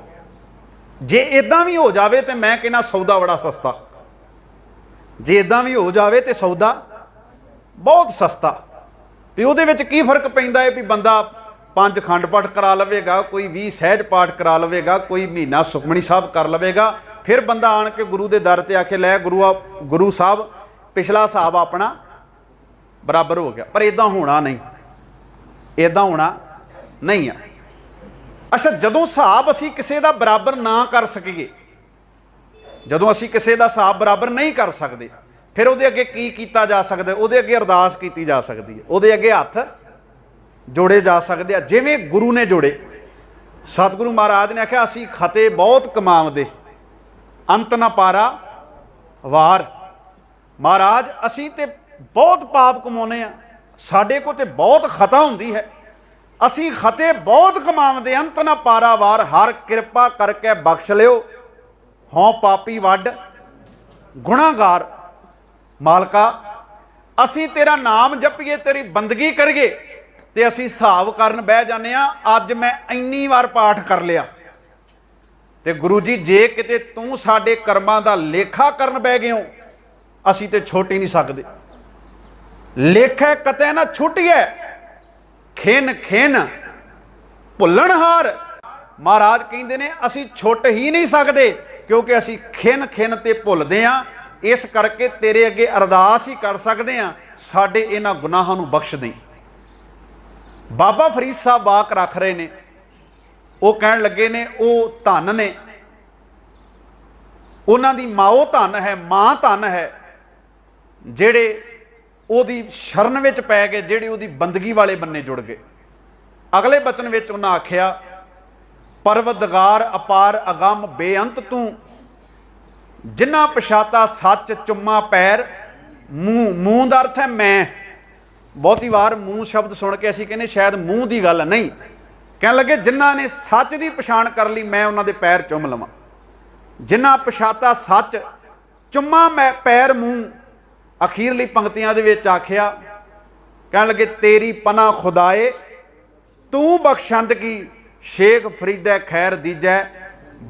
ਜੇ ਇਦਾਂ ਵੀ ਹੋ ਜਾਵੇ ਤੇ ਮੈਂ ਕਹਿੰਦਾ ਸੌਦਾ ਬੜਾ ਸਸਤਾ। ਜੇ ਇਦਾਂ ਵੀ ਹੋ ਜਾਵੇ ਤੇ ਸੌਦਾ ਬਹੁਤ ਸਸਤਾ। ਵੀ ਉਹਦੇ ਵਿੱਚ ਕੀ ਫਰਕ ਪੈਂਦਾ ਹੈ ਵੀ ਬੰਦਾ 5 ਅਖੰਡ ਪਾਠ ਕਰਾ ਲਵੇਗਾ, ਕੋਈ 20 ਸਹਿਜ ਪਾਠ ਕਰਾ ਲਵੇਗਾ, ਕੋਈ ਮਹੀਨਾ ਸੁਖਮਣੀ ਸਾਹਿਬ ਕਰ ਲਵੇਗਾ, ਫਿਰ ਬੰਦਾ ਆਣ ਕੇ ਗੁਰੂ ਦੇ ਦਰ ਤੇ ਆ ਕੇ ਲੈ ਗੁਰੂ ਸਾਹਿਬ ਪਿਛਲਾ ਹਿਸਾਬ ਆਪਣਾ ਬਰਾਬਰ ਹੋ ਗਿਆ। ਪਰ ਇਦਾਂ ਹੋਣਾ ਨਹੀਂ, ਇਦਾਂ ਹੋਣਾ ਨਹੀਂ ਆ। ਅੱਛਾ, ਜਦੋਂ ਹਿਸਾਬ ਅਸੀਂ ਕਿਸੇ ਦਾ ਬਰਾਬਰ ਨਾ ਕਰ ਸਕੀਏ, ਜਦੋਂ ਅਸੀਂ ਕਿਸੇ ਦਾ ਹਿਸਾਬ ਬਰਾਬਰ ਨਹੀਂ ਕਰ ਸਕਦੇ, ਫਿਰ ਉਹਦੇ ਅੱਗੇ ਕੀ ਕੀਤਾ ਜਾ ਸਕਦਾ? ਉਹਦੇ ਅੱਗੇ ਅਰਦਾਸ ਕੀਤੀ ਜਾ ਸਕਦੀ ਹੈ, ਉਹਦੇ ਅੱਗੇ ਹੱਥ ਜੋੜੇ ਜਾ ਸਕਦੇ ਆ, ਜਿਵੇਂ ਗੁਰੂ ਨੇ ਜੋੜੇ। ਸਤਿਗੁਰੂ ਮਹਾਰਾਜ ਨੇ ਆਖਿਆ ਅਸੀਂ ਖਤੇ ਬਹੁਤ ਕਮਾਵਦੇ ਅੰਤ ਨਾ ਪਾਰਾ ਵਾਰ। ਮਹਾਰਾਜ ਅਸੀਂ ਤੇ ਬਹੁਤ ਪਾਪ ਕਮਾਉਂਦੇ ਆ, ਸਾਡੇ ਕੋਲ ਤੇ ਬਹੁਤ ਖਤਾ ਹੁੰਦੀ ਹੈ, ਅਸੀਂ ਖਤੇ ਬਹੁਤ ਕਮਾਵਦੇ ਅੰਤ ਨਾ ਪਾਰਾ ਵਾਰ। ਹਰ ਕਿਰਪਾ ਕਰਕੇ ਬਖਸ਼ ਲਿਓ ਹੋਂ ਪਾਪੀ ਵੱਡ ਗੁਨਾਹਗਾਰ। ਮਾਲਕਾ ਅਸੀਂ ਤੇਰਾ ਨਾਮ ਜਪੀਏ, ਤੇਰੀ ਬੰਦਗੀ ਕਰੀਏ ਤੇ ਅਸੀਂ ਹਿਸਾਬ ਕਰਨ ਬਹਿ ਜਾਂਦੇ ਆ, ਅੱਜ ਮੈਂ ਇੰਨੀ ਵਾਰ ਪਾਠ ਕਰ ਲਿਆ। ਤੇ ਗੁਰੂ ਜੀ ਜੇ ਕਿਤੇ ਤੂੰ ਸਾਡੇ ਕਰਮਾਂ ਦਾ ਲੇਖਾ ਕਰਨ ਬਹਿ ਗਏ ਹੋ, ਅਸੀਂ ਤੇ ਛੁੱਟ ਹੀ ਨਹੀਂ ਸਕਦੇ। ਲੇਖਾ ਕਤੇ ਨਾ ਛੁੱਟੀਏ, ਖਿਨ ਖਿਨ ਭੁੱਲਣਹਾਰ। ਮਹਾਰਾਜ ਕਹਿੰਦੇ ਨੇ ਅਸੀਂ ਛੁੱਟ ਹੀ ਨਹੀਂ ਸਕਦੇ, ਕਿਉਂਕਿ ਅਸੀਂ ਖਿਨ ਖਿਨ ਤੇ ਭੁੱਲਦੇ ਆ। ਇਸ ਕਰਕੇ ਤੇਰੇ ਅੱਗੇ ਅਰਦਾਸ ਹੀ ਕਰ ਸਕਦੇ ਆ, ਸਾਡੇ ਇਹਨਾਂ ਗੁਨਾਹਾਂ ਨੂੰ ਬਖਸ਼ ਦੇ। ਬਾਬਾ ਫਰੀਦ ਸਾਹਿਬ ਵਾਕ ਰੱਖ ਰਹੇ ਨੇ, ਉਹ ਕਹਿਣ ਲੱਗੇ ਨੇ ਉਹ ਧਨ ਨੇ, ਉਹਨਾਂ ਦੀ ਮਾਂ ਧਨ ਹੈ, ਮਾਂ ਧਨ ਹੈ, ਜਿਹੜੇ ਉਹਦੀ ਸ਼ਰਨ ਵਿੱਚ ਪੈ ਗਏ, ਜਿਹੜੇ ਉਹਦੀ ਬੰਦਗੀ ਵਾਲੇ ਬੰਨੇ ਜੁੜ ਗਏ। ਅਗਲੇ ਬਚਨ ਵਿੱਚ ਉਹਨਾਂ ਆਖਿਆ परवदगार अपार अगम बेअंत तू, जिन्ना पछाता सच चुम्मा पैर मूँह। मूँह का अर्थ है मैं। बहुती वार मूँह शब्द सुन के असीं कहने शायद मूँह की गल नहीं, कह लगे जिन्हां ने सच की पछाण कर ली मैं उन्हां दे पैर चुम लवां। जिन्ना पछाता सच चुम्मा मैं पैर मूँह। अखीरली पंक्तियां दे विच आखिया, कह लगे तेरी पना खुदाए तू बख्शंदगी, शेख फरीदै खैर दीजै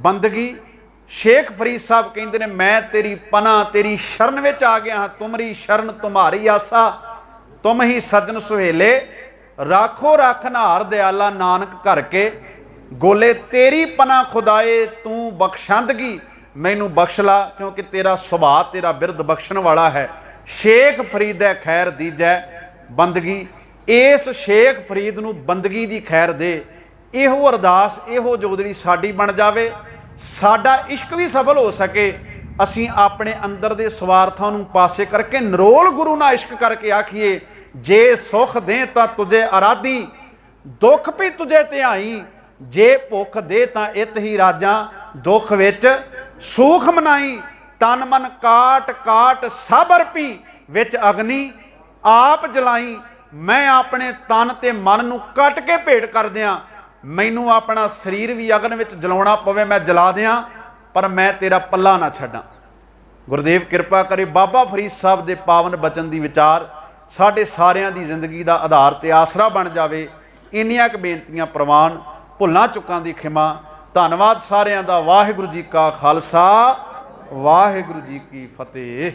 बंदगी। शेख फरीद साहब कहते ने मैं तेरी पना तेरी शरण विच आ गया हाँ, तुमरी शरण तुम्हारी आसा, तुम ही सजन सुहेले राखो राखनहार दयाला नानक घर के गोले। तेरी पना खुदाए तू बख्शंदगी, मैनू बख्श ला क्योंकि तेरा सुभाव तेरा बिरद बख्शण वाला है। शेख फरीद है खैर दीजै बंदगी, इस शेख फरीद नू बंदगी दी खैर दे। इहो अरदास इहो जोदड़ी साडी बन जावे, साडा इश्क भी सफल हो सके। असीं अपने अंदर दे स्वार्थां नू पासे करके नरोल गुरु नाल इश्क करके आखिए, जे सुख दें तां तुझे आराधी, दुख भी तुझे ध्याई, जे भुख दे तां इत ही राजा, दुख विच सूख मनाई। तन मन काट काट सब अर्पी, विच अग्नि आप जलाई। मैं अपने तन ते मन नू कट के भेंट कर दियां, मैनू अपना शरीर भी अगन विच जलाउणा पवे मैं जला दियां, पर मैं तेरा पल्ला ना छड्डां। गुरुदेव किरपा करे बाबा फरीद साहब दे पावन बचन दी विचार साडे सारियां दी जिंदगी दा आधार ते आसरा बन जावे। इन्नियां क बेनतियां प्रवान, भुल्लां चुक्कां दी खिमा। धन्नवाद सारियां दा। वाहिगुरू जी का खालसा, वाहिगुरू जी की फतेह।